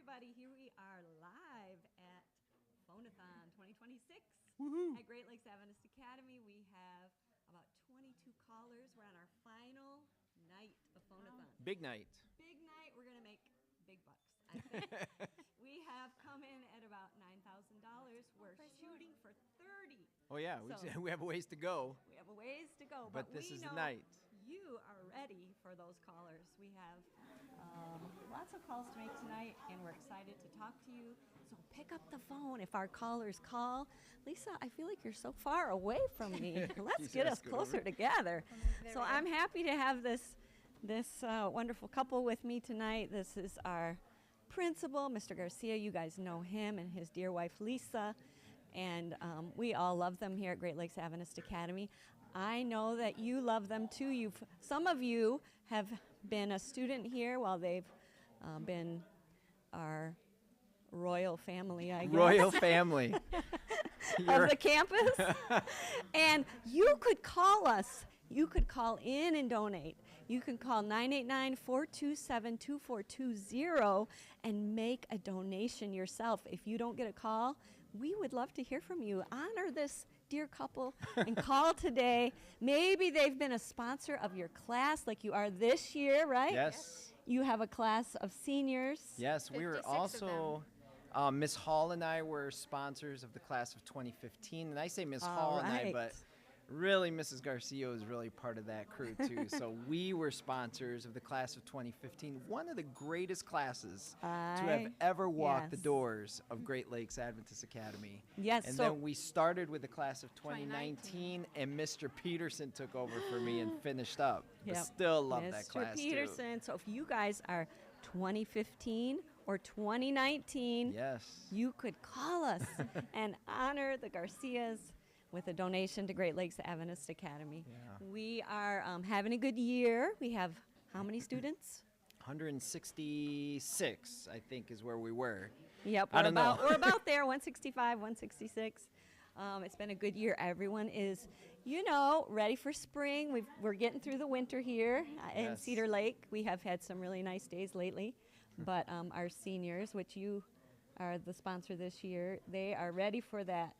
everybody. Here we are live at Phon-A-Thon 2026 Woohoo. at Great Lakes Adventist Academy. We have about 22 callers. We're on our final night of Phon-A-Thon. Big night. Big night. We're going to make big bucks, I think. We have come in at about $9,000. We're shooting for 30. Oh, yeah. So- We have a ways to go. We have a ways to go, But but this we is the know night. you are ready for those callers. We have lots of calls to make tonight, and we're excited to talk to you. So pick up the phone if our callers call. Lisa, I feel like you're so far away from me. Let's get us closer together. So I'm happy to have this wonderful couple with me tonight. This is our principal, Mr. Garcia. You guys know him and his dear wife, Lisa. And we all love them here at Great Lakes Adventist Academy. I know that you love them too. Some of you have been a student here while they've been our royal family, I guess. Royal family. Of the campus. And you could call us. You could call in and donate. You can call 989-427-2420 and make a donation yourself. If you don't get a call, we would love to hear from you. Honor this dear couple and call today. Maybe they've been a sponsor of your class like you are this year, right? Yes. You have a class of seniors. Yes, we were 56 of also, Miss Hall and I were sponsors of the class of 2015. And I say Miss Hall and I, but really Mrs. Garcia is really part of that crew too. So we were sponsors of the class of 2015, one of the greatest classes to have ever walked the doors of Great Lakes Adventist Academy. Yes. And so then we started with the class of 2019, and Mr. Peterson took over for me and finished up. But Yep. still love that Mr. class Peterson. So if you guys are 2015 or 2019, Yes. you could call us and honor the Garcias with a donation to Great Lakes Adventist Academy. Yeah. We are having a good year. We have how many students? 166, I think, is where we were. Yep, I don't know. we're about there, 165, 166. It's been a good year. Everyone is, ready for spring. We're getting through the winter here in Yes. Cedar Lake. We have had some really nice days lately, but our seniors, which you are the sponsor this year, they are ready for that.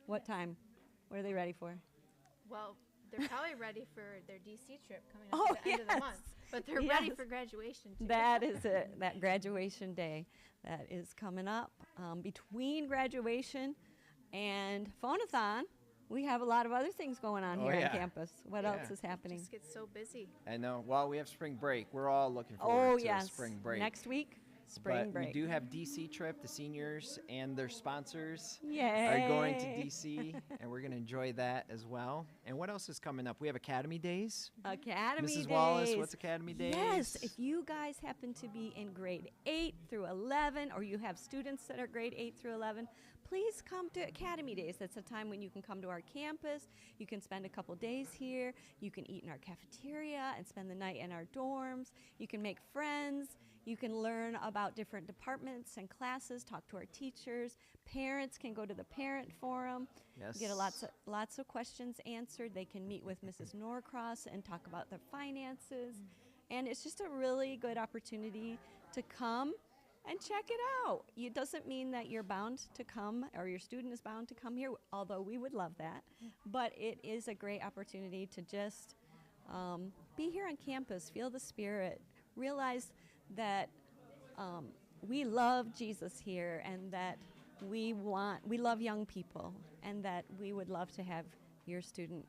What time? What are they ready for? Well, they're probably ready for their DC trip coming up Oh, at the end of the month. But they're ready yes. for graduation, too. That is it, that graduation day that is coming up. Between graduation and Phon-A-Thon, we have a lot of other things going on Oh, here yeah. on campus. What Yeah. else is happening? Just gets so busy. I know. Well, we have spring break. We're all looking forward to Yes. spring break. Next week, spring but break. we do have DC trip. The seniors and their sponsors Yay. are going to DC, and we're going to enjoy that as well. And what else is coming up? We have Academy Days. Academy Mrs. Days. Wallace, what's Academy Days? Yes, if you guys happen to be in grade 8 through 11, or you have students that are grade 8 through 11, please come to Academy Days. That's a time when you can come to our campus. You can spend a couple days here. You can eat in our cafeteria and spend the night in our dorms. You can make friends. You can learn about different departments and classes, talk to our teachers. Parents can go to the parent forum. Yes. Get lots of questions answered. They can meet with Mrs. Norcross and talk about their finances. And it's just a really good opportunity to come and check it out. It doesn't mean that you're bound to come or your student is bound to come here, although we would love that. But it is a great opportunity to just be here on campus, feel the spirit, realize that we love Jesus here, and that we love young people, and that we would love to have your student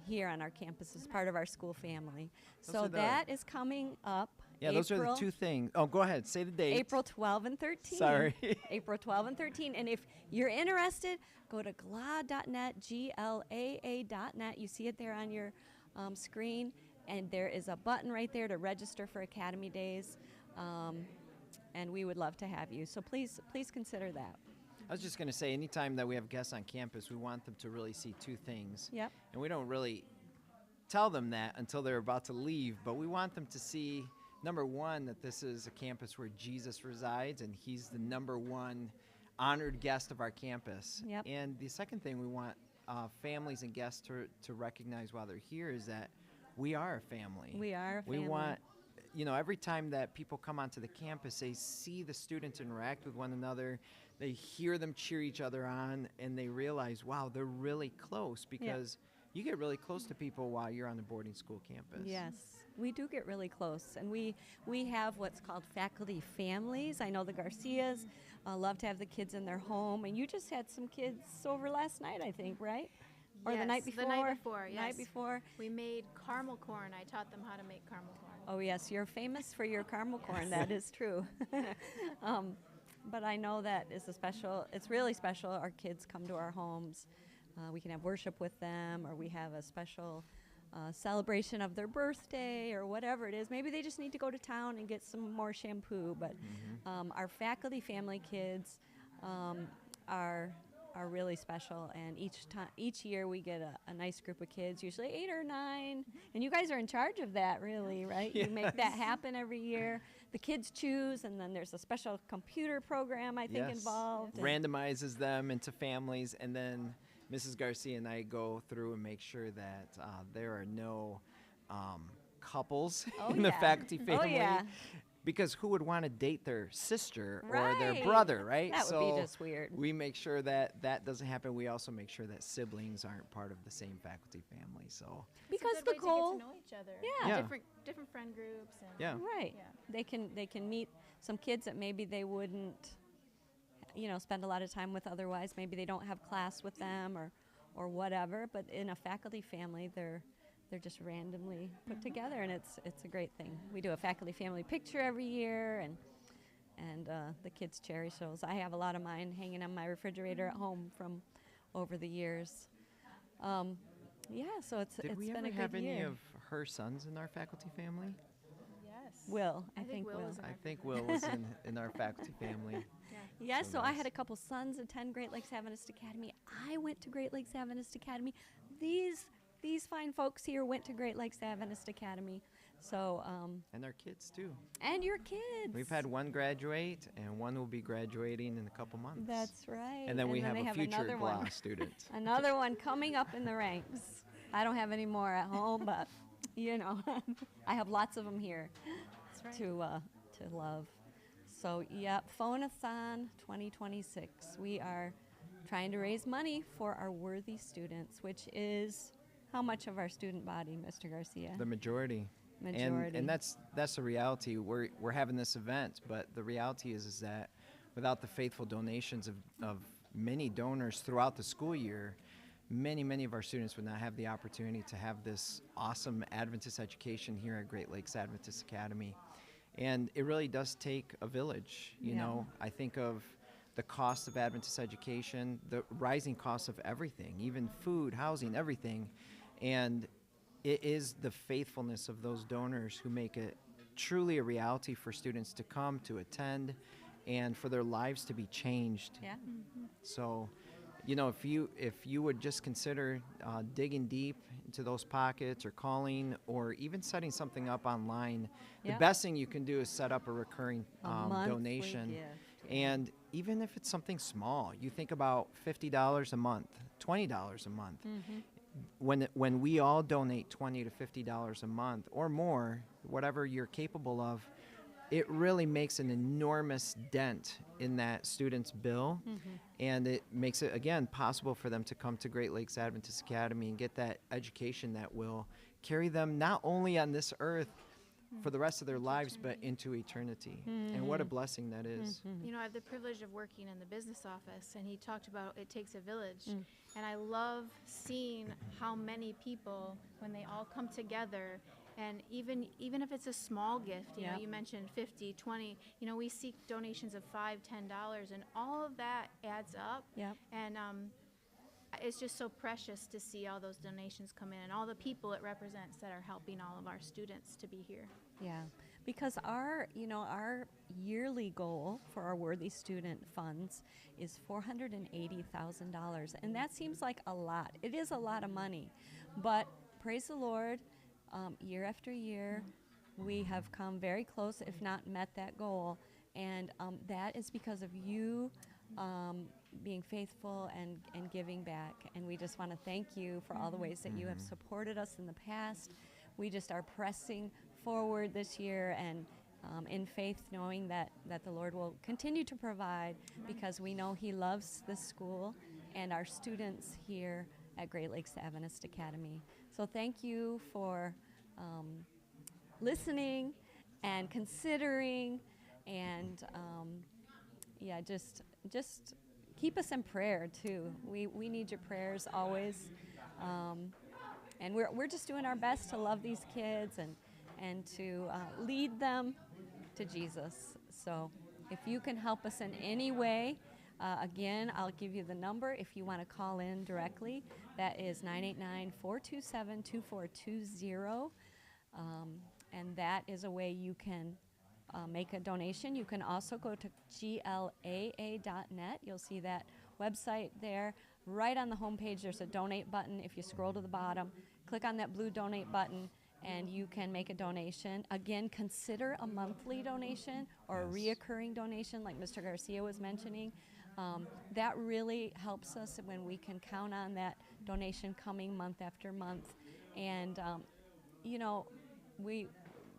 here on our campus as part of our school family. So that is coming up. Yeah, those are the two things. Oh, go ahead. Say the date. April 12 and 13. Sorry. April 12 and 13. And if you're interested, go to glaa.net, glaa.net. You see it there on your screen. And there is a button right there to register for Academy Days. And we would love to have you. So please consider that. I was just going to say, anytime that we have guests on campus, we want them to really see two things. Yep. And we don't really tell them that until they're about to leave, but we want them to see, number one, that this is a campus where Jesus resides, and he's the number one honored guest of our campus. Yep. And the second thing we want families and guests to recognize while they're here is that we are a family. We are a family. We want every time that people come onto the campus, they see the students interact with one another, they hear them cheer each other on, and they realize, wow, they're really close, because you get really close to people while you're on the boarding school campus. Yes, we do get really close, and we have what's called faculty families. I know the Garcias love to have the kids in their home, and you just had some kids over last night, I think, right? Or the night before? The night before, yes. Night before. We made caramel corn. I taught them how to make caramel corn. Oh, yes, you're famous for your caramel corn. That is true. But I know that is it's really special. Our kids come to our homes. We can have worship with them, or we have a special celebration of their birthday, or whatever it is. Maybe they just need to go to town and get some more shampoo. But our faculty family kids are really special, and each year we get a nice group of kids, usually 8 or 9, and you guys are in charge of that, really, right? Yes. You make that happen every year. The kids choose, and then there's a special computer program, I think, involved. Randomizes them into families, and then Mrs. Garcia and I go through and make sure that there are no couples in the faculty family. Oh, yeah. Because who would want to date their sister or Right. their brother, right? That would be just weird. We make sure that that doesn't happen. We also make sure that siblings aren't part of the same faculty family. So Because It's a the good way goal, to get to know each other. Yeah. Different friend groups. And yeah, right? Yeah. They can meet some kids that maybe they wouldn't, spend a lot of time with otherwise. Maybe they don't have class with them or whatever. But in a faculty family, they're just randomly put together, and it's a great thing. We do a faculty family picture every year, and the kids cherish those. I have a lot of mine hanging on my refrigerator at home from over the years. So it's Did we been ever a good have year. any of her sons in our faculty family? Yes. Will, I I think think Will Will. was in I think Will was in our faculty family. Yes, So so I nice. had a couple sons attend Great Lakes Adventist Academy. I went to Great Lakes Adventist Academy. These fine folks here went to Great Lakes Adventist Academy. So, And our kids, too. and your kids. We've had one graduate, and one will be graduating in a couple months. That's right. And then we have they a future another one. GLAA student. Another one coming up in the ranks. I don't have any more at home, but I have lots of them here That's right. to love. So, Phon-A-Thon 2026. We are trying to raise money for our worthy students, which is how much of our student body, Mr. Garcia? The majority. Majority. And that's the reality. We're having this event, but the reality is that without the faithful donations of many donors throughout the school year, many of our students would not have the opportunity to have this awesome Adventist education here at Great Lakes Adventist Academy. And it really does take a village. You know, I think of the cost of Adventist education, the rising cost of everything, even food, housing, everything. And it is the faithfulness of those donors who make it truly a reality for students to come, to attend, and for their lives to be changed. Yeah. So, if you would just consider digging deep into those pockets, or calling, or even setting something up online, the best thing you can do is set up a recurring monthly donation. gift, And even if it's something small, you think about $50 a month, $20 a month. When we all donate $20 to $50 a month or more, whatever you're capable of, it really makes an enormous dent in that student's bill, and it makes it, again, possible for them to come to Great Lakes Adventist Academy and get that education that will carry them not only on this earth for the rest of their lives, but into eternity. And what a blessing that is. I have the privilege of working in the business office, and he talked about it takes a village. And I love seeing how many people, when they all come together, and even if it's a small gift, you mentioned 50, 20, we seek donations of $5, $10, and all of that adds up. Yep. And it's just so precious to see all those donations come in and all the people it represents that are helping all of our students to be here. Yeah, because our yearly goal for our worthy student funds is $480,000, and that seems like a lot. It is a lot of money, but praise the Lord, year after year, we have come very close, if not met that goal, and that is because of you being faithful and giving back. And we just want to thank you for all the ways that you have supported us in the past. We just are pressing forward this year and in faith, knowing that the Lord will continue to provide, because we know He loves this school and our students here at Great Lakes Adventist Academy. So thank you for listening and considering, and just keep us in prayer too. We need your prayers always, and we're just doing our best to love these kids and to lead them to Jesus. So if you can help us in any way, again, I'll give you the number if you want to call in directly. That is 989-427-2420. And that is a way you can make a donation. You can also go to glaa.net. You'll see that website there. Right on the homepage, there's a donate button. If you scroll to the bottom, click on that blue donate button, and you can make a donation. Again, consider a monthly donation or a reoccurring donation, like Mr. Garcia was mentioning. That really helps us when we can count on that donation coming month after month. And,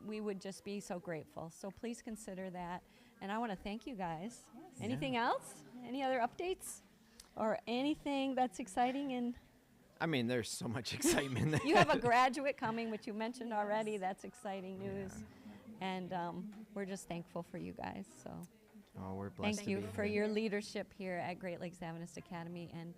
we would just be so grateful. So please consider that. And I want to thank you guys. Yes. Anything else? Any other updates? Or anything that's exciting? I mean, there's so much excitement. You have a graduate coming, which you mentioned already. That's exciting news. And we're just thankful for you guys. So we're blessed. Thank you for your leadership here at Great Lakes Adventist Academy. And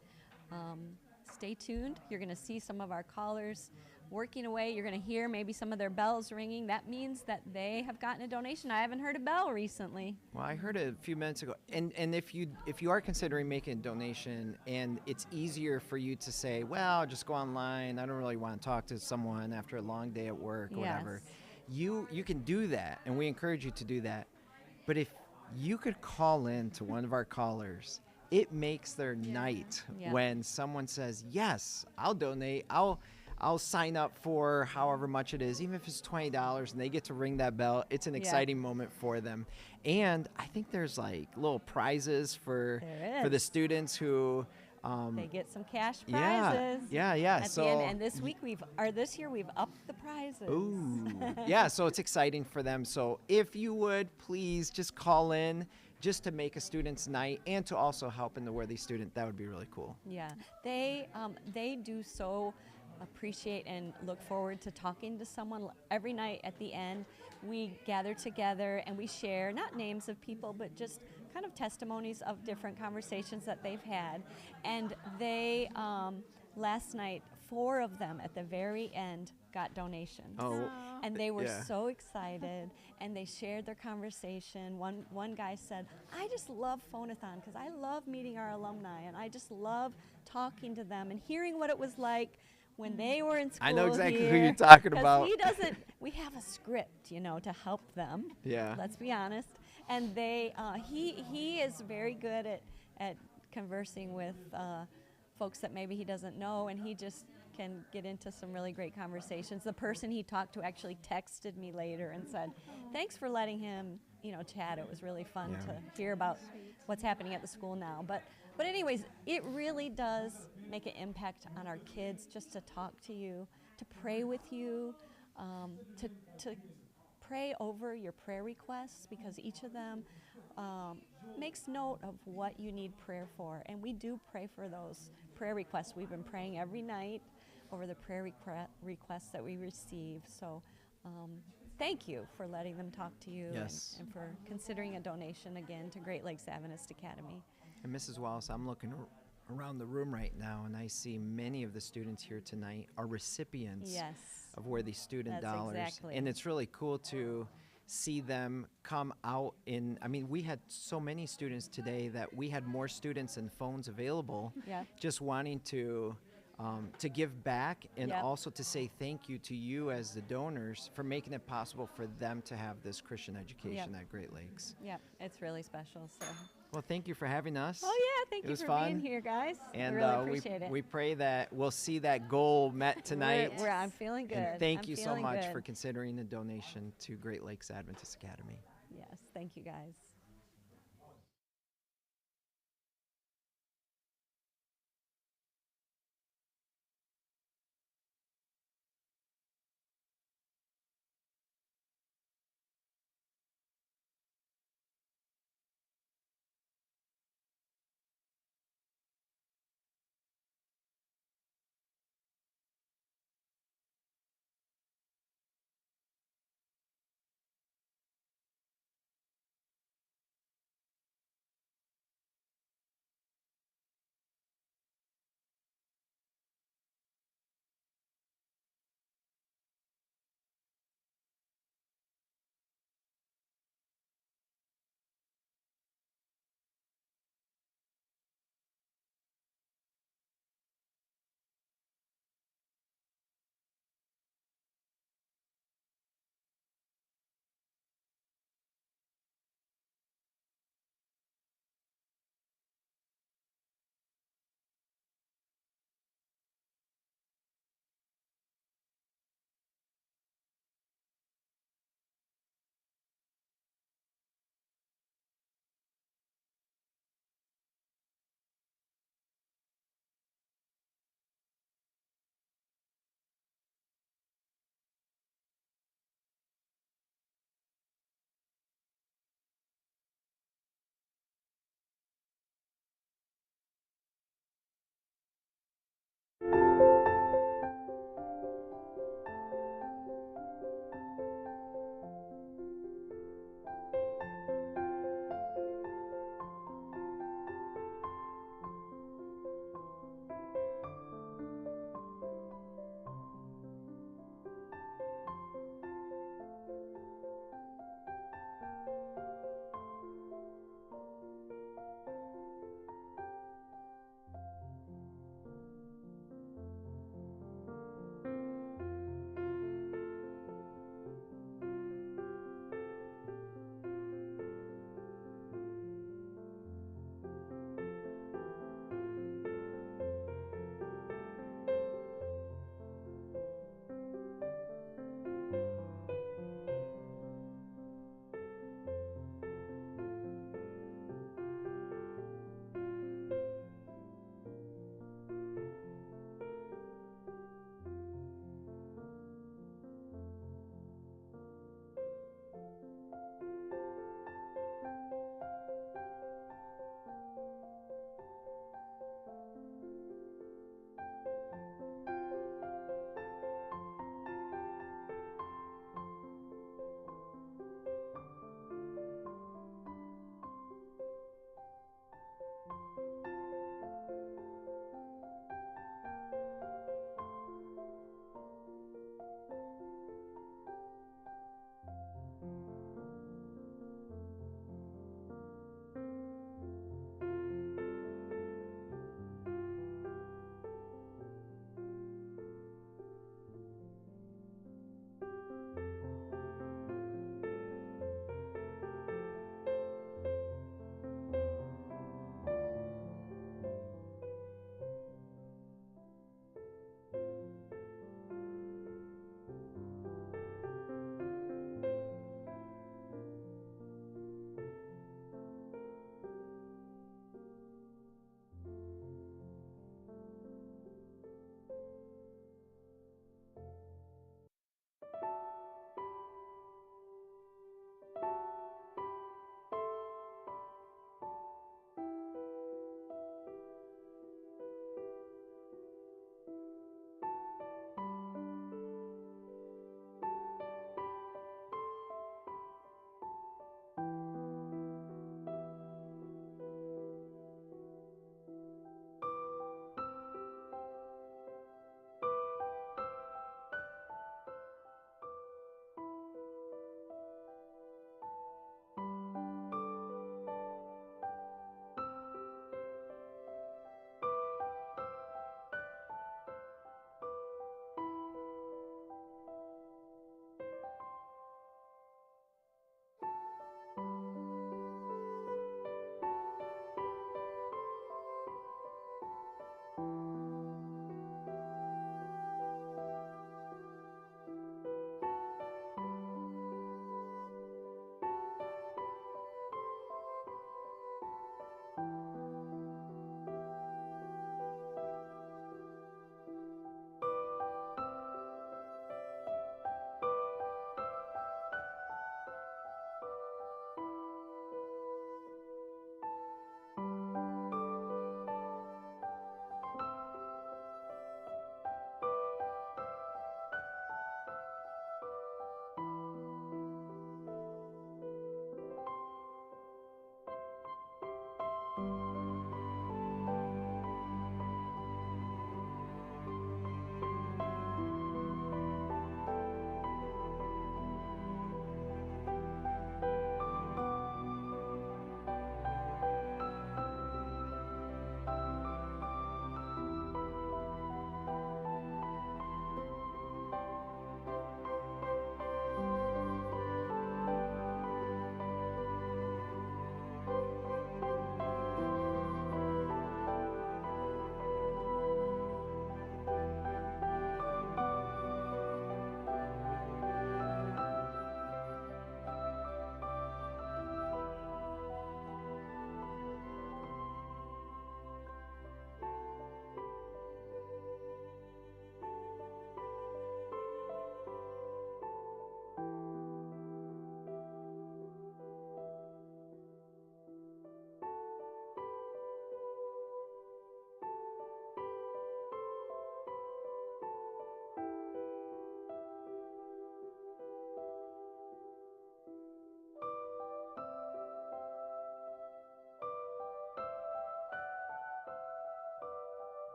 stay tuned. You're going to see some of our callers working away. You're going to hear maybe some of their bells ringing. That means that they have gotten a donation. I haven't heard a bell recently. Well, I heard it a few minutes ago. And if you are considering making a donation, and it's easier for you to say, well, just go online, I don't really want to talk to someone after a long day at work or whatever, you can do that, and we encourage you to do that. But if you could call in to one of our callers, it makes their night when someone says, yes, I'll donate, I'll sign up for however much it is, even if it's $20, and they get to ring that bell. It's an exciting moment for them. And I think there's like little prizes for the students who they get some cash prizes. Yeah. At the end. And this year we've upped the prizes. Ooh. So it's exciting for them. So if you would please just call in just to make a student's night and to also help in the worthy student, that would be really cool. Yeah. They do so appreciate and look forward to talking to someone. Every night at the end, we gather together and we share, not names of people, but just kind of testimonies of different conversations that they've had. And they, last night, 4 of them at the very end got donations. And they were so excited, and they shared their conversation. One guy said, I just love Phon-A-Thon because I love meeting our alumni, and I just love talking to them and hearing what it was like when they were in school. I know exactly here. who you're talking about. We have a script, to help them. Yeah. Let's be honest. And he is very good at conversing with folks that maybe he doesn't know, and he just can get into some really great conversations. The person he talked to actually texted me later and said, thanks for letting him, chat. It was really fun to hear about what's happening at the school now. But anyways, it really does make an impact on our kids just to talk to you, to pray with you, to pray over your prayer requests, because each of them makes note of what you need prayer for. And we do pray for those prayer requests. We've been praying every night over the prayer requests that we receive. So thank you for letting them talk to you and for considering a donation again to Great Lakes Adventist Academy. And Mrs. Wallace, I'm looking around the room right now, and I see many of the students here tonight are recipients of Worthy Student Dollars. Exactly. And it's really cool to see them come out we had so many students today that we had more students and phones available just wanting to give back and also to say thank you to you as the donors for making it possible for them to have this Christian education at Great Lakes. Yeah, it's really special. So. Well, thank you for having us. Oh, yeah, thank you for being here, guys. And I really appreciate it. We pray that we'll see that goal met tonight. I'm feeling good. And thank you so much for considering the donation to Great Lakes Adventist Academy. Yes, thank you, guys.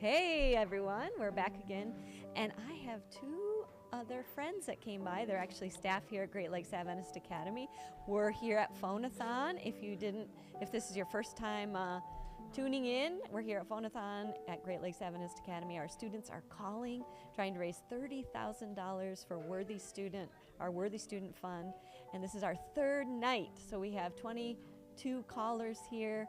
Hey everyone, we're back again, and I have two other friends that came by. They're actually staff here at Great Lakes Adventist Academy. We're here at Phon-A-Thon. If this is your first time tuning in, we're here at Phon-A-Thon at Great Lakes Adventist Academy. Our students are calling, trying to raise $30,000 for our Worthy Student Fund, and this is our third night. So we have 22 callers here.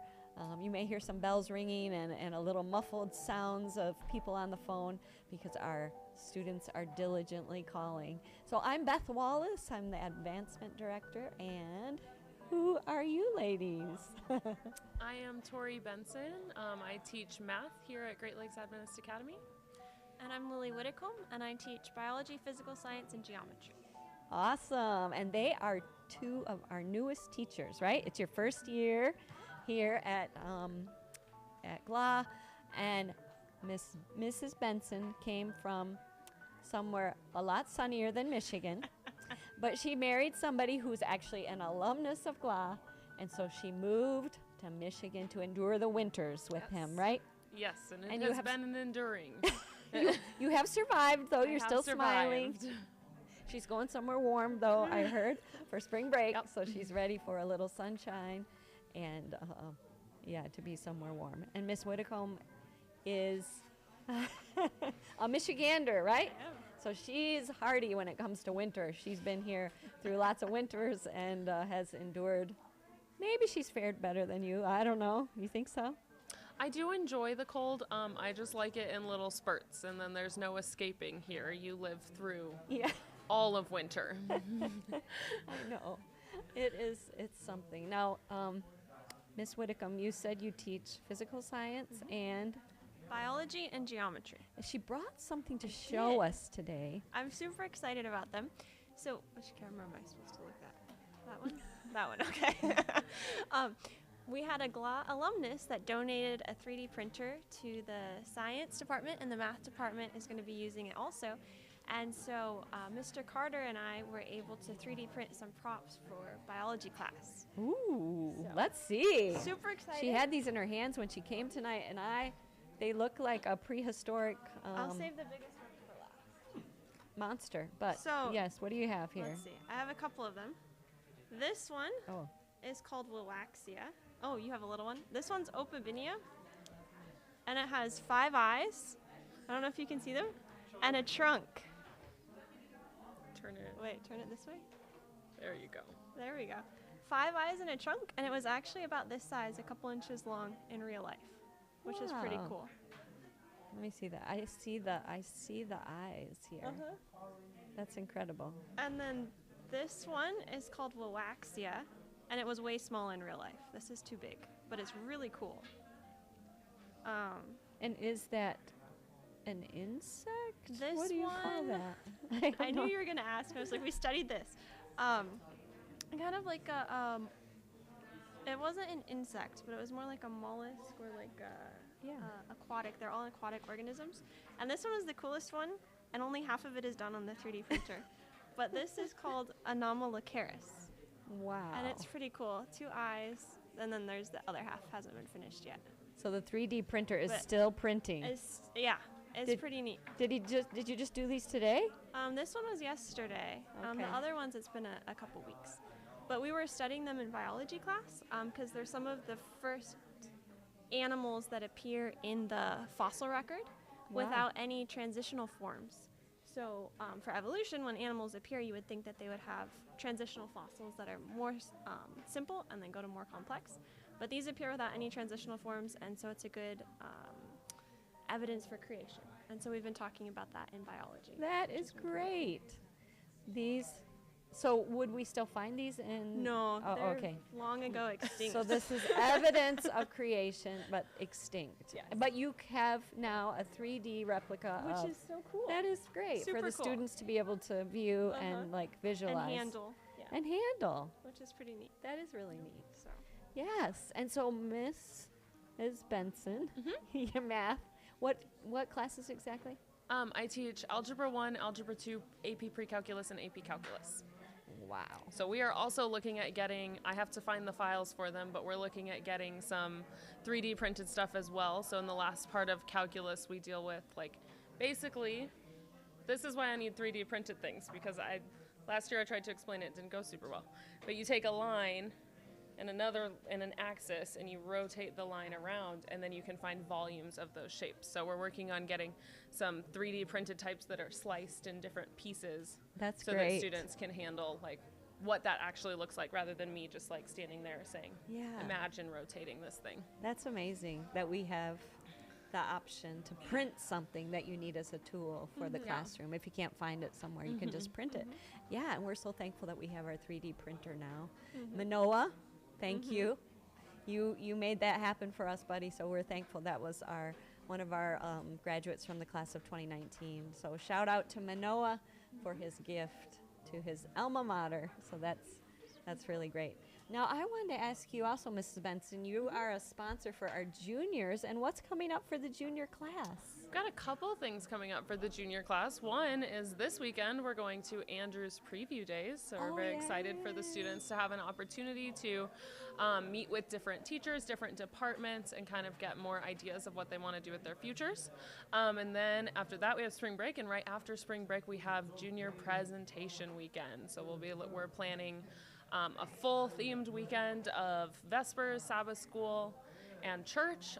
You may hear some bells ringing and a little muffled sounds of people on the phone because our students are diligently calling. So I'm Beth Wallace. I'm the Advancement Director. And who are you ladies? I am Tori Benson. I teach math here at Great Lakes Adventist Academy. And I'm Lily Whitcomb, and I teach biology, physical science, and geometry. Awesome. And they are two of our newest teachers, right? It's your first year here at GLAA, and Mrs. Benson came from somewhere a lot sunnier than Michigan, but she married somebody who's actually an alumnus of GLAA, and so she moved to Michigan to endure the winters with him, right? Yes, and it has been an enduring. You have survived, though. You're still smiling. Survived. She's going somewhere warm, though, I heard, for spring break, so she's ready for a little sunshine. And to be somewhere warm. And Miss Whitcomb is a Michigander, right? So she's hardy when it comes to winter. She's been here through lots of winters and has endured. Maybe she's fared better than you. I don't know. You think so? I do enjoy the cold. I just like it in little spurts, and then there's no escaping here. You live through all of winter. I know. It's something. Now, Miss Whitcomb, you said you teach physical science and Biology and geometry. she brought something to show us today. I'm super excited about them. So, which camera am I supposed to look at? That one? That one, okay. We had a GLAA alumnus that donated a 3D printer to the science department, and the math department is going to be using it also. And so Mr. Carter and I were able to 3D print some props for biology class. Ooh, let's see. Super excited. She had these in her hands when she came tonight, and they look like a prehistoric I'll save the biggest one for last. monster. But So, yes, what do you have here? Let's see. I have a couple of them. This one is called Willaxia. Oh, you have a little one? This one's Opabinia, and it has 5 eyes. I don't know if you can see them. And a trunk. Turn it this way. There you go. There we go. 5 eyes and a trunk, and it was actually about this size, a couple inches long in real life, which is pretty Wow. cool. Let me see that. I see the eyes here. That's incredible. And then this one is called Willaxia, and it was way small in real life. This is too big, but it's really cool. And is that an insect? This what do you call one- that? I knew you were gonna ask. I was like, we studied this. Kind of like a it wasn't an insect, but it was more like a mollusk or like aquatic. They're all aquatic organisms. And this one was the coolest one, and only half of it is done on the 3D printer. But this is called Anomalocaris, Wow. and it's pretty cool. 2 eyes, and then there's the other half hasn't been finished yet. So the 3D printer is But still printing. It's pretty neat. Did you just do these today? This one was yesterday. Okay. The other ones, it's been a couple weeks. But we were studying them in biology class because they're some of the first animals that appear in the fossil record without any transitional forms. So for evolution, when animals appear, you would think that they would have transitional fossils that are more simple and then go to more complex. But these appear without any transitional forms, and so it's a good evidence for creation. And so we've been talking about that in biology. That is great. So would we still find these in? No, Oh, they're okay. long ago extinct. So this is evidence of creation, but extinct. Yes. But you have now a 3D replica of. Which is so cool. That is great Super for the cool. students to be able to view and visualize. And handle. Yeah. And handle. Which is pretty neat. That is really neat. So Yes. And so Miss Benson, your math. What classes exactly? I teach Algebra 1, Algebra 2, AP Pre-Calculus, and AP Calculus. Wow. So we are also looking at getting, I have to find the files for them, but we're looking at getting some 3D printed stuff as well. So in the last part of calculus, we deal with, like, basically, this is why I need 3D printed things, because last year I tried to explain it, didn't go super well. But you take a line and an axis, and you rotate the line around, and then you can find volumes of those shapes. So we're working on getting some 3D printed types that are sliced in different pieces. That's so great. that students can handle, like, what that actually looks like, rather than me just, like, standing there saying, imagine rotating this thing. That's amazing that we have the option to print something that you need as a tool for the classroom. If you can't find it somewhere, you can just print it. Yeah, and we're so thankful that we have our 3D printer now. Manoa, thank you. You made that happen for us, buddy, so we're thankful. That was one of our graduates from the class of 2019. So shout out to Manoa for his gift to his alma mater. So that's really great. Now, I wanted to ask you also, Mrs. Benson, you are a sponsor for our juniors, and what's coming up for the junior class? We've got a couple things coming up for the junior class. One is this weekend we're going to Andrews Preview Days, so we're very excited for the students to have an opportunity to meet with different teachers, different departments, and kind of get more ideas of what they want to do with their futures. And then after that we have spring break, and right after spring break we have junior presentation weekend. So we're planning a full themed weekend of Vespers, Sabbath school, and church.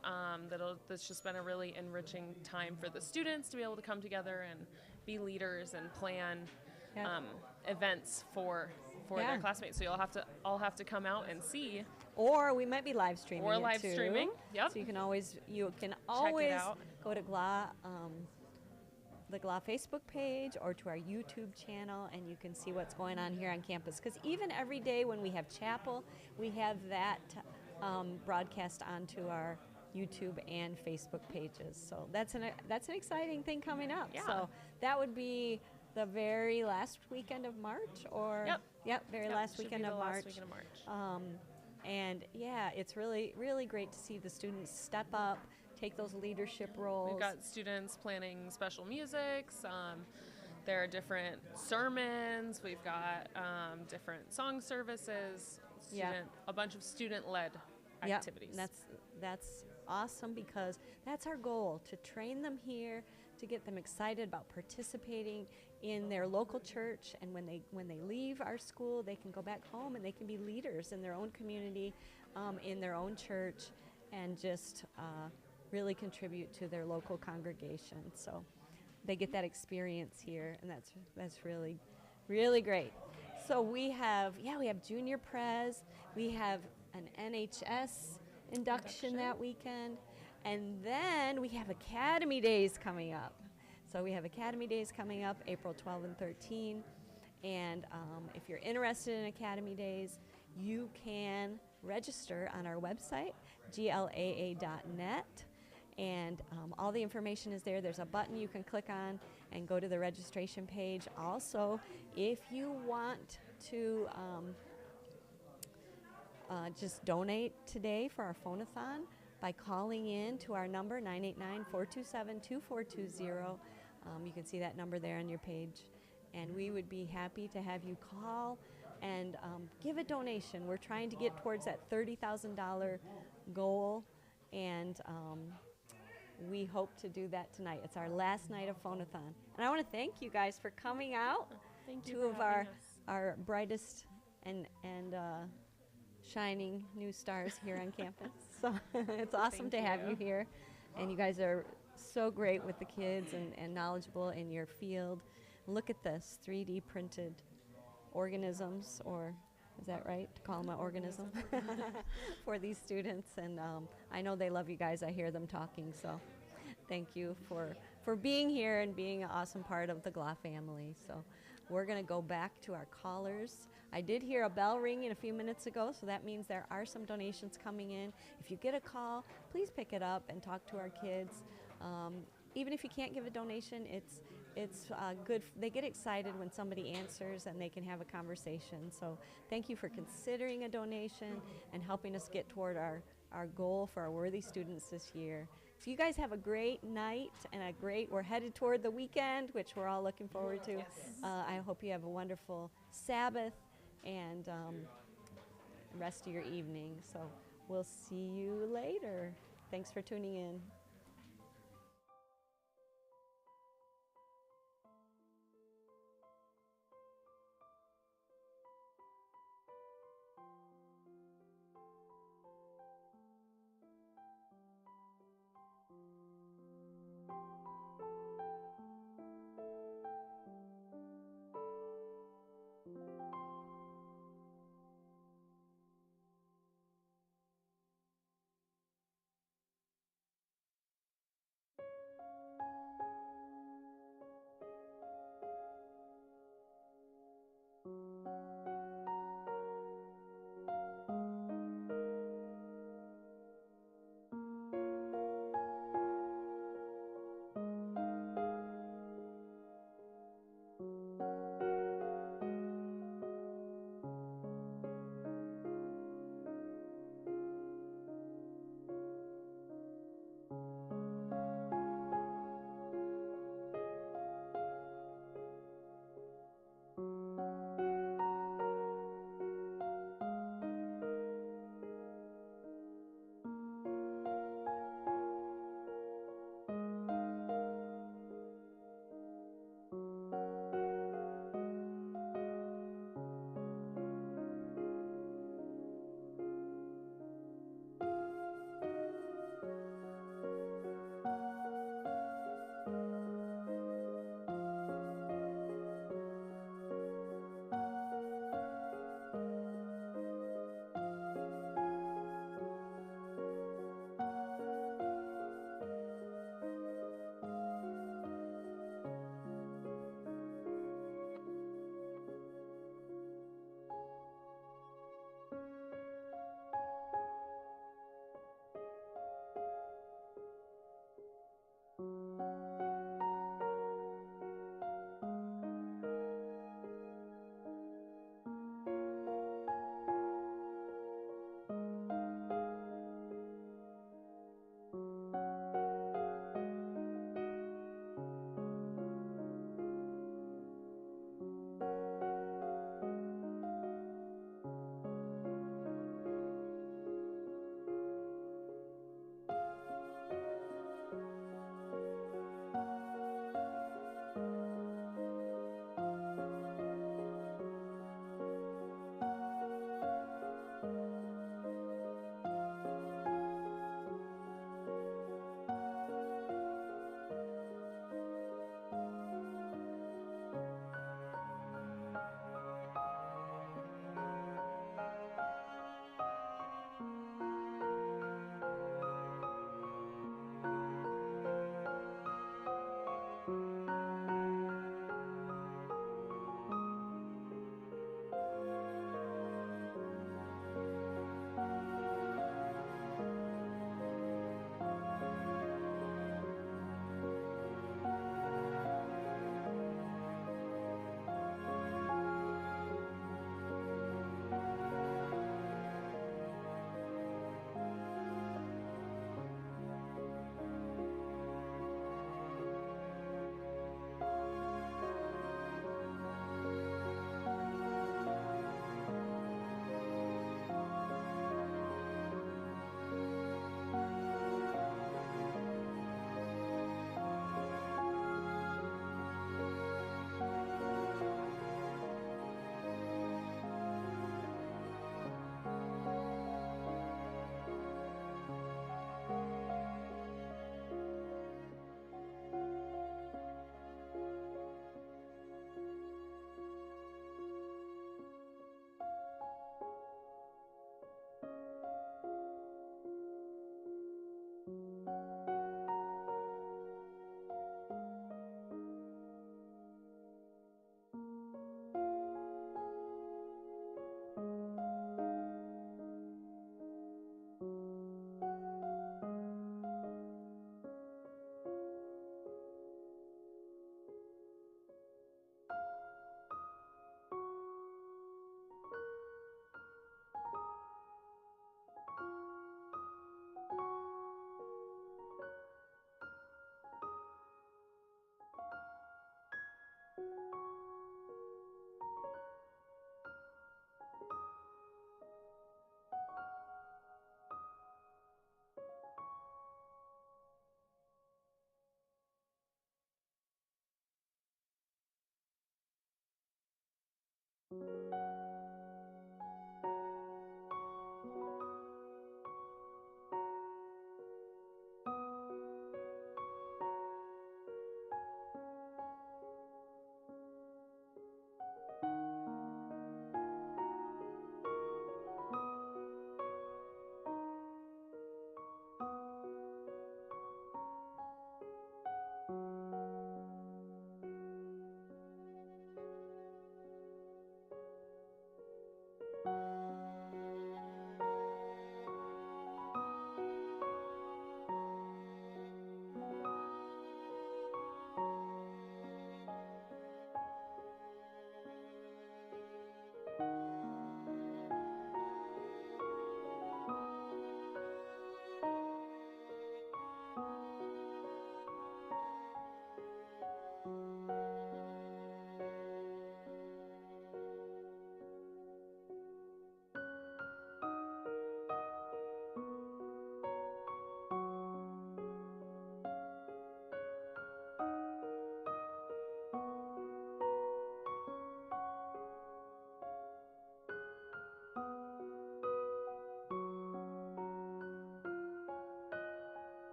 That's just been a really enriching time for the students to be able to come together and be leaders and plan events for their classmates. So you'll all have to come out and see. Or we might be live streaming. Or live streaming. Yep. So you can always go to GLAA. The GLAA Facebook page or to our YouTube channel, and you can see what's going on here on campus. Because even every day when we have chapel, we have that broadcast onto our YouTube and Facebook pages. So that's an exciting thing coming up. Yeah. So that would be the very last weekend of March, or last weekend of March. Last weekend of March. And yeah, it's really, really great to see the students step up, take those leadership roles. We've got students planning special musics. There are different sermons. We've got different song services. A bunch of student-led activities. That's awesome, because that's our goal, to train them here, to get them excited about participating in their local church, and when they leave our school, they can go back home and they can be leaders in their own community, in their own church, and just really contribute to their local congregation. So they get that experience here, and that's really, really great. So we have junior prez, we have an NHS induction that weekend, and then we have Academy Days coming up. So we have Academy Days coming up April 12 and 13, and if you're interested in Academy Days, you can register on our website, glaa.net. And all the information is there. There's a button you can click on and go to the registration page. Also, if you want to just donate today for our phone-a-thon by calling in to our number, 989-427-2420. You can see that number there on your page. And we would be happy to have you call and give a donation. We're trying to get towards that $30,000 goal, and we hope to do that tonight. It's our last night of Phon-A-Thon. And I want to thank you guys for coming out. Thank you. Two of our brightest and shining new stars here on campus. So it's awesome to have you here. And you guys are so great with the kids and knowledgeable in your field. Look at this, 3D printed organisms, or is that right to call them an organism? For these students. And I know they love you guys. I hear them talking. So thank you for being here and being an awesome part of the GLAA family. So we're going to go back to our callers. I did hear a bell ringing a few minutes ago, so that means there are some donations coming in. If you get a call, please pick it up and talk to our kids. Even if you can't give a donation, it's good. They get excited when somebody answers and they can have a conversation. So thank you for considering a donation and helping us get toward our goal for our worthy students this year. So you guys have a great night, and we're headed toward the weekend, which we're all looking forward to. Yes. I hope you have a wonderful Sabbath, and rest of your evening. So we'll see you later. Thanks for tuning in.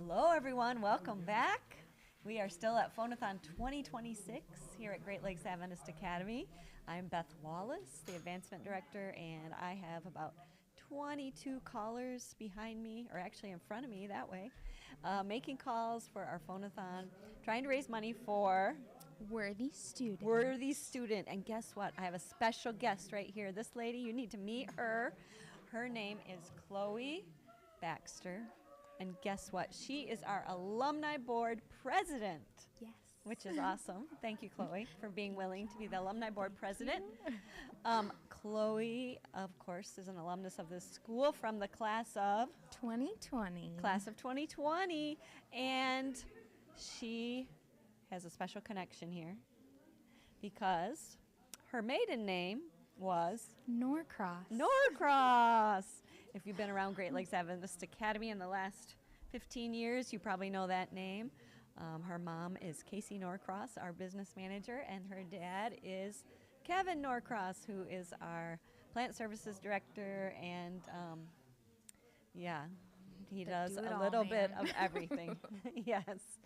Hello, everyone. Welcome back. We are still at Phon-A-Thon 2026 here at Great Lakes Adventist Academy. I'm Beth Wallace, the Advancement Director, and I have about 22 callers behind me, or actually in front of me that way, making calls for our Phon-A-Thon, trying to raise money for Worthy student. Worthy Student. And guess what? I have a special guest right here. This lady, you need to meet her. Her name is Chloe Baxter. And guess what? She is our Alumni Board President. Yes. Which is awesome. Thank you, Chloe, for being willing to be the Alumni Board President. Chloe, of course, is an alumnus of this school from the class of 2020. Class of 2020. And she has a special connection here because her maiden name was Norcross. Norcross. If you've been around Great Lakes Adventist Academy in the last 15 years, you probably know that name. Her mom is Casey Norcross, our business manager, and her dad is Kevin Norcross, who is our plant services director, and he does a little bit of everything. Yes.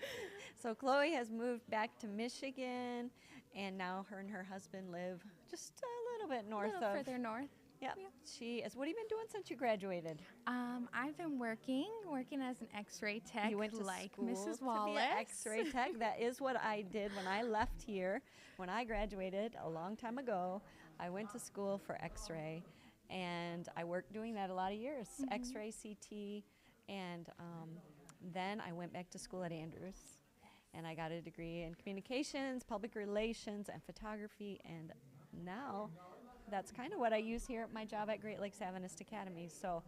So Chloe has moved back to Michigan, and now her and her husband live just a little bit north of. Further north. Yep. She is. What have you been doing since you graduated? I've been working as an X-ray tech, You went to like school Mrs. to Wallace. be an X-ray tech. That is what I did when I left here. When I graduated a long time ago, I went to school for X-ray, and I worked doing that a lot of years. X-ray, CT, and then I went back to school at Andrews, and I got a degree in communications, public relations, and photography, and now that's kind of what I use here at my job at Great Lakes Adventist Academy. So,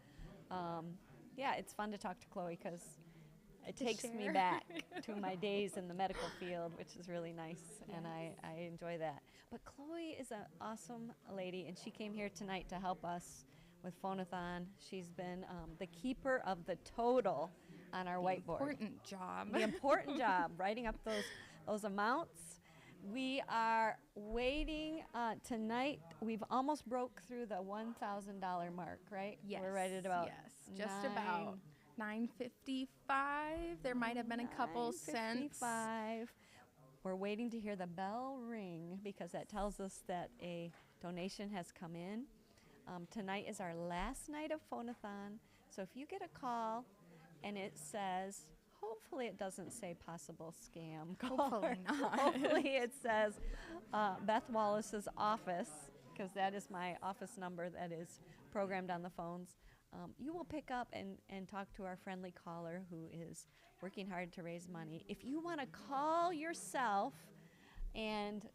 it's fun to talk to Chloe because it takes me back to my days in the medical field, which is really nice, and I enjoy that. But Chloe is an awesome lady, and she came here tonight to help us with Phon-A-Thon. She's been the keeper of the total on our whiteboard. Important job. The important job, writing up those amounts. We are waiting tonight. We've almost broke through the $1,000 mark, right? Yes. We're right at about just about 9:55. There might have been a couple cents. 9:55. We're waiting to hear the bell ring because that tells us that a donation has come in. Tonight is our last night of Phon-A-Thon. So if you get a call and it says, hopefully it doesn't say possible scam caller. Hopefully not. Hopefully it says Beth Wallace's office, because that is my office number that is programmed on the phones. You will pick up and talk to our friendly caller who is working hard to raise money. If you want to call yourself and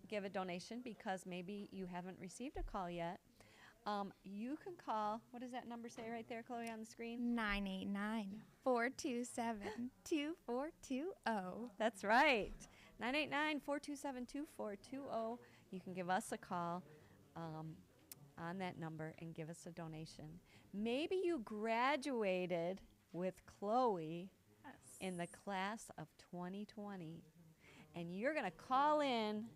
give a donation because maybe you haven't received a call yet, you can call. What does that number say right there, Chloe, on the screen? 989-427-2420. That's right. 989-427-2420. You can give us a call on that number and give us a donation. Maybe you graduated with Chloe in the class of 2020, and you're going to call in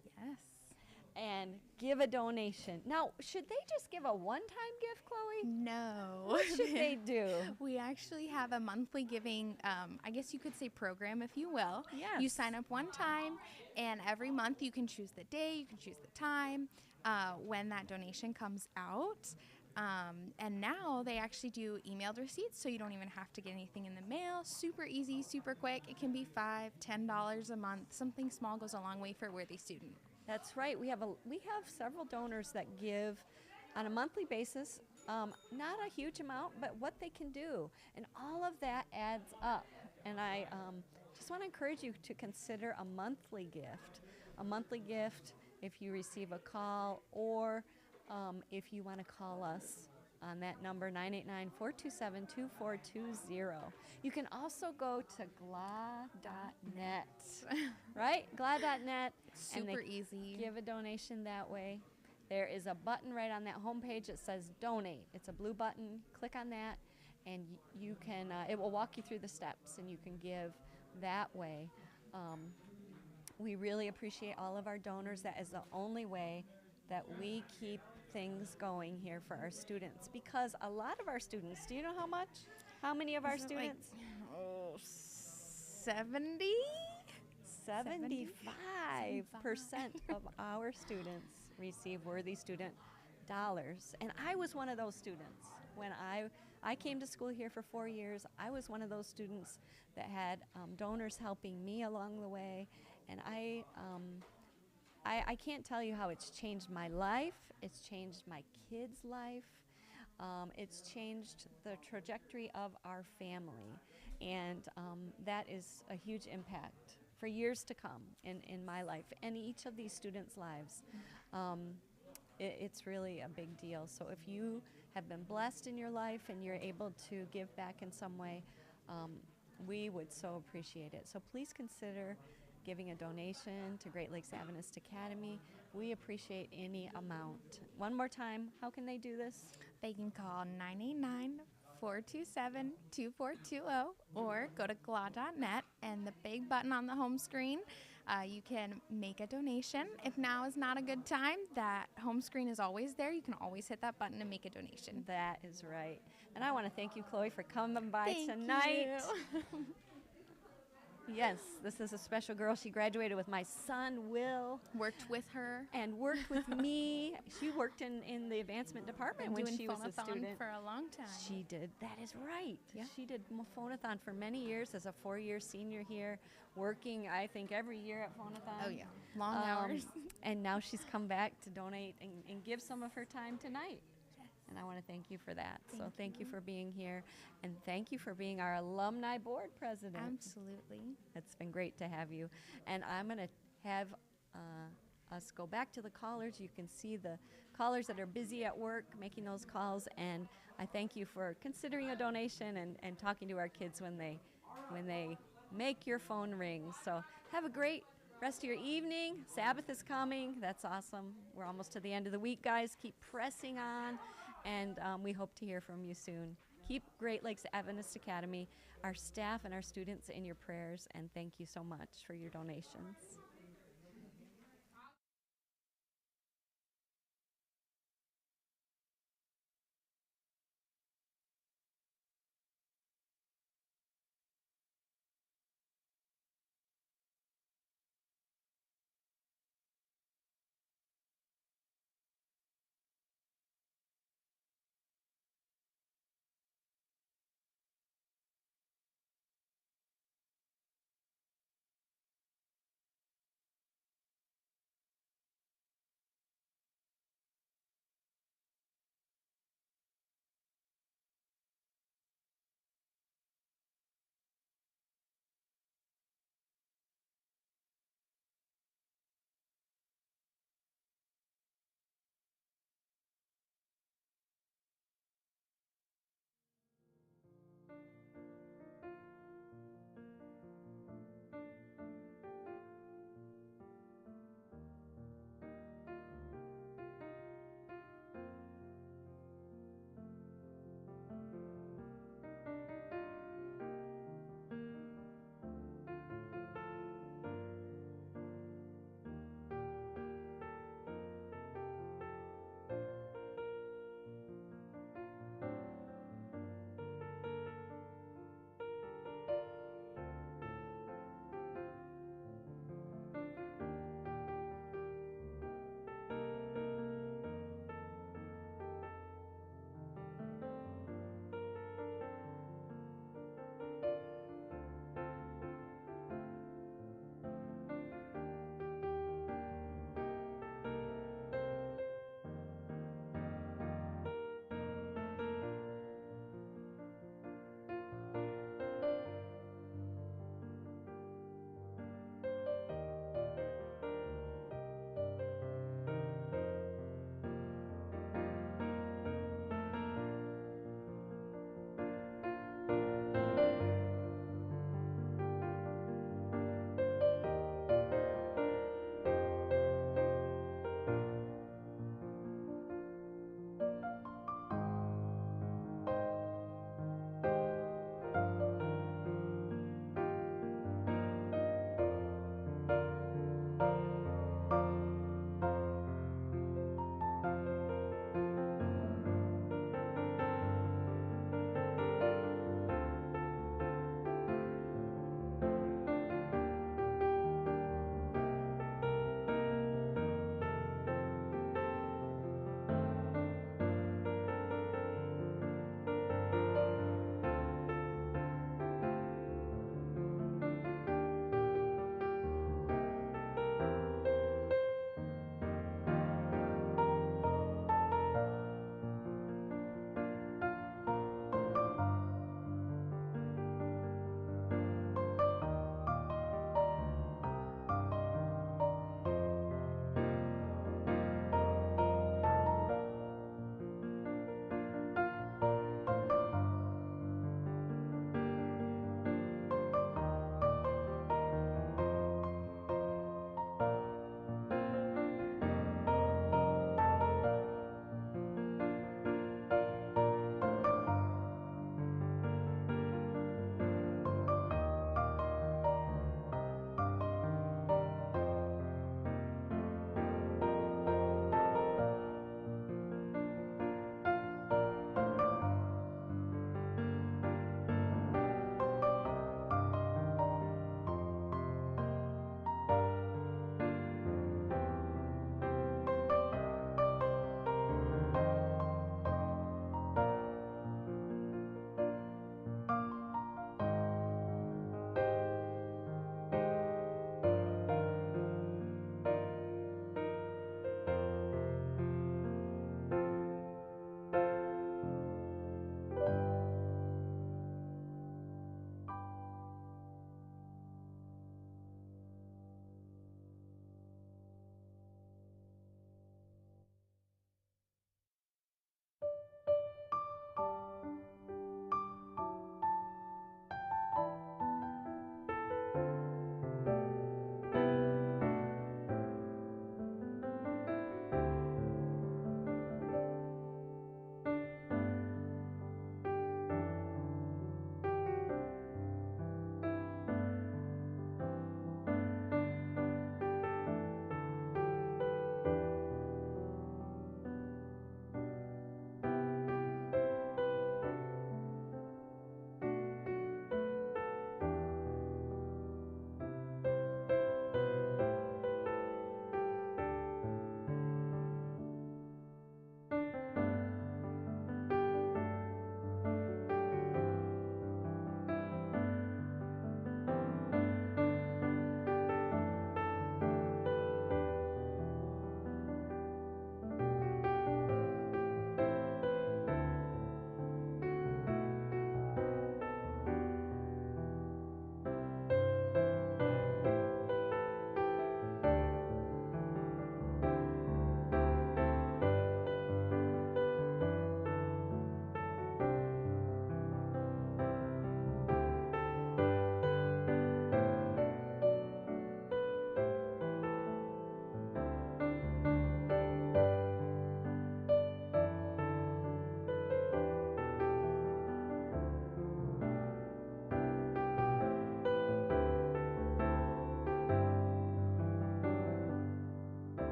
and give a donation. Now, should they just give a one-time gift, Chloe? No. What should they do? We actually have a monthly giving, I guess you could say program, if you will. Yes. You sign up one time, and every month you can choose the day, you can choose the time when that donation comes out. And now they actually do emailed receipts, so you don't even have to get anything in the mail. Super easy, super quick. It can be $5, $10 a month. Something small goes a long way for a worthy student. That's right. We have several donors that give on a monthly basis, not a huge amount, but what they can do. And all of that adds up. And I just want to encourage you to consider a monthly gift. A monthly gift if you receive a call or if you want to call us on that number, 989-427-2420. You can also go to GLAA.net, right? GLAA.net. Super easy. Give a donation that way. There is a button right on that homepage that says donate. It's a blue button. Click on that, and you can. It will walk you through the steps, and you can give that way. We really appreciate all of our donors. That is the only way that we keep things going here for our students, because a lot of our students, do you know how much? How many of our students? 70? 75% of our students receive Worthy Student dollars. And I was one of those students. When I came to school here for 4 years, I was one of those students that had donors helping me along the way. And I can't tell you how it's changed my life. It's changed my kids' life. It's changed the trajectory of our family. And that is a huge impact for years to come in my life and each of these students' lives. It's really a big deal. So if you have been blessed in your life and you're able to give back in some way, we would so appreciate it. So please consider giving a donation to Great Lakes Adventist Academy. We appreciate any amount. One more time, how can they do this? They can call 989-427-2420 or go to GLAA.net, and the big button on the home screen, you can make a donation. If now is not a good time, that home screen is always there. You can always hit that button and make a donation. That is right. And I want to thank you, Chloe, for coming by Thank tonight. you. Yes, this is a special girl. She graduated with my son, Will. Worked with her. And worked with me. She worked in the advancement department when she was a Phon-A-Thon student. for a long time. She did. That is right. Yeah. She did Phon-A-Thon for many years as a 4-year senior here, working, I think, every year at Phon-A-Thon. Oh, yeah. Long hours. And now she's come back to donate and give some of her time tonight. And I want to thank you for that. Thank you for being here. And thank you for being our alumni board president. Absolutely. It's been great to have you. And I'm going to have us go back to the callers. You can see the callers that are busy at work making those calls. And I thank you for considering a donation and talking to our kids when they make your phone ring. So have a great rest of your evening. Sabbath is coming. That's awesome. We're almost to the end of the week, guys. Keep pressing on. And we hope to hear from you soon. Keep Great Lakes Adventist Academy, our staff and our students in your prayers, and thank you so much for your donations.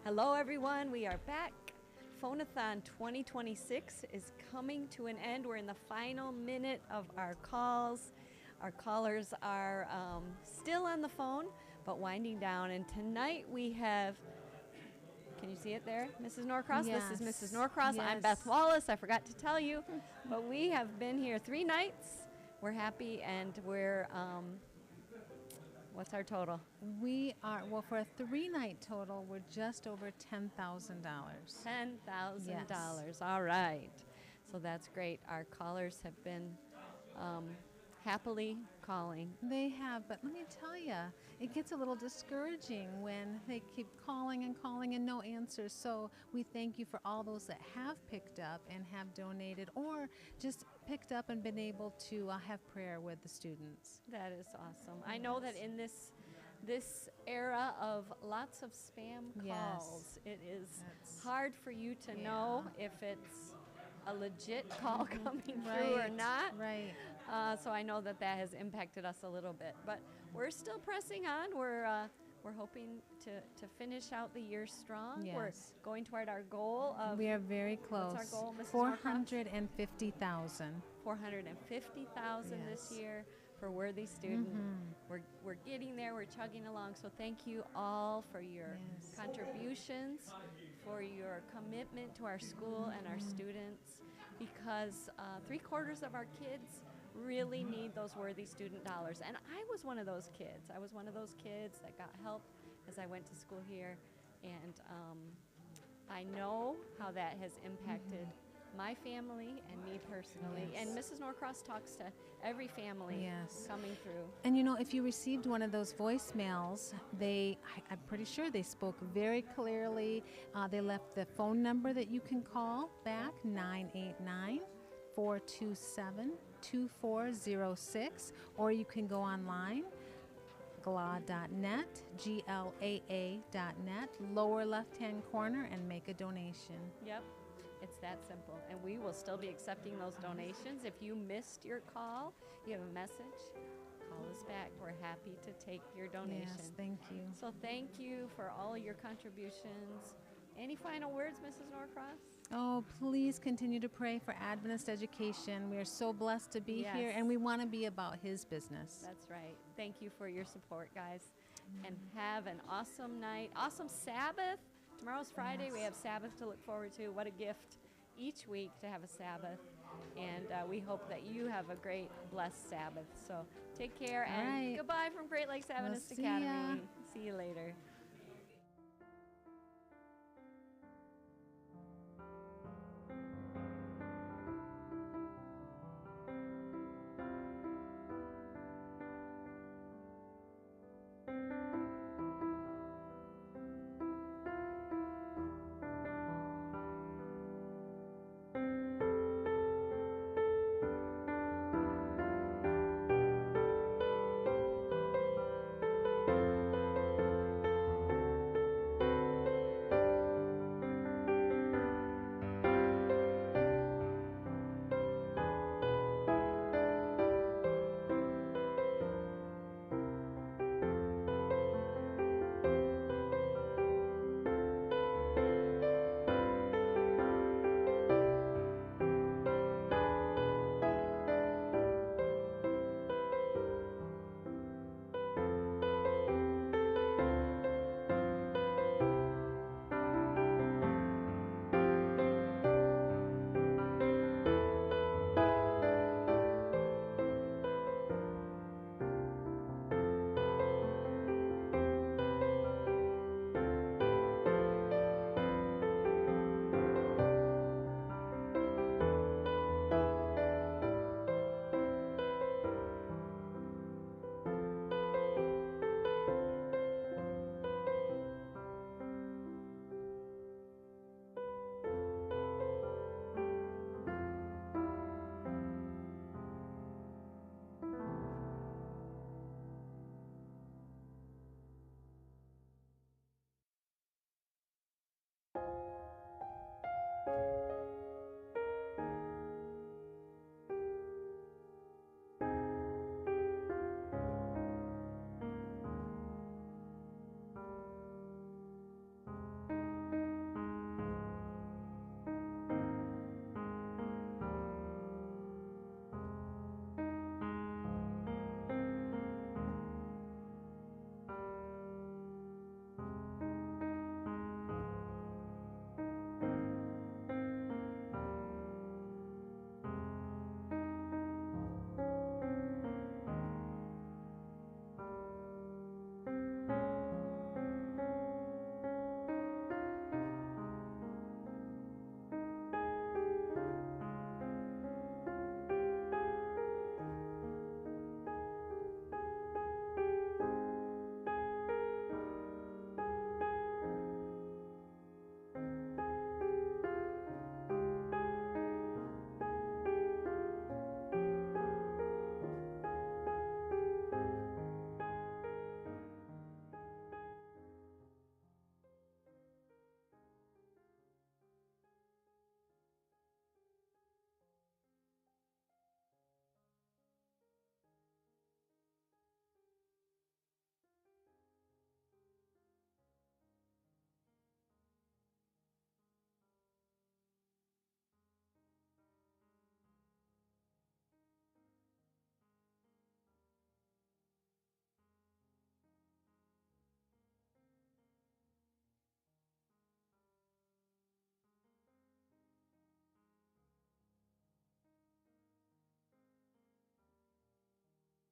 Hello, everyone. We are back. Phon-A-Thon 2026 is coming to an end. We're in the final minute of our calls. Our callers are still on the phone, but winding down. And tonight we have, can you see it there, Mrs. Norcross? Yes. This is Mrs. Norcross. I'm Yes. Beth Wallace. I forgot to tell you. But we have been here 3 nights. We're happy, and we're, what's our total? We are, well, for a 3-night total, we're just over $10,000. $10,000. All right. So that's great. Our callers have been happily calling. They have, but let me tell you, it gets a little discouraging when they keep calling and no answers. So we thank you for all those that have picked up and have donated, or just picked up and been able to have prayer with the students. That is awesome. I know that in this era of lots of spam Yes. calls, it is That's- hard for you to know if it's a legit call coming through or not. Right. So I know that has impacted us a little bit, but we're still pressing on. We're hoping to finish out the year strong. Yes. We're going toward our goal of We are very close. What's our goal, Mrs. Norcross? 450,000. 450,000 this Yes. year for Worthy Student. We're getting there. We're chugging along. So thank you all for your Yes. contributions, for your commitment to our school and our students, because 3/4 of our kids really need those Worthy Student dollars. And I was one of those kids. I was one of those kids that got help as I went to school here. And I know how that has impacted my family and me personally. Yes. And Mrs. Norcross talks to every family Yes. coming through. And you know, if you received one of those voicemails, I'm pretty sure they spoke very clearly. They left the phone number that you can call back, 989-427-2406, or you can go online, glaa.net, GLAA.net, lower left-hand corner, and make a donation. Yep. It's that simple. And we will still be accepting those donations. If you missed your call, you have a message, call us back. We're happy to take your donation. Yes, thank you. So thank you for all your contributions. Any final words, Mrs. Norcross? Oh, please continue to pray for Adventist education. We are so blessed to be here, Yes. and we want to be about His business. That's right. Thank you for your support, guys. And have an awesome night. Awesome Sabbath. Tomorrow's Friday. We have Sabbath to look forward to. What a gift each week to have a Sabbath. And we hope that you have a great, blessed Sabbath. So take care, All and right. goodbye from Great Lakes Adventist see ya. Academy. See you later.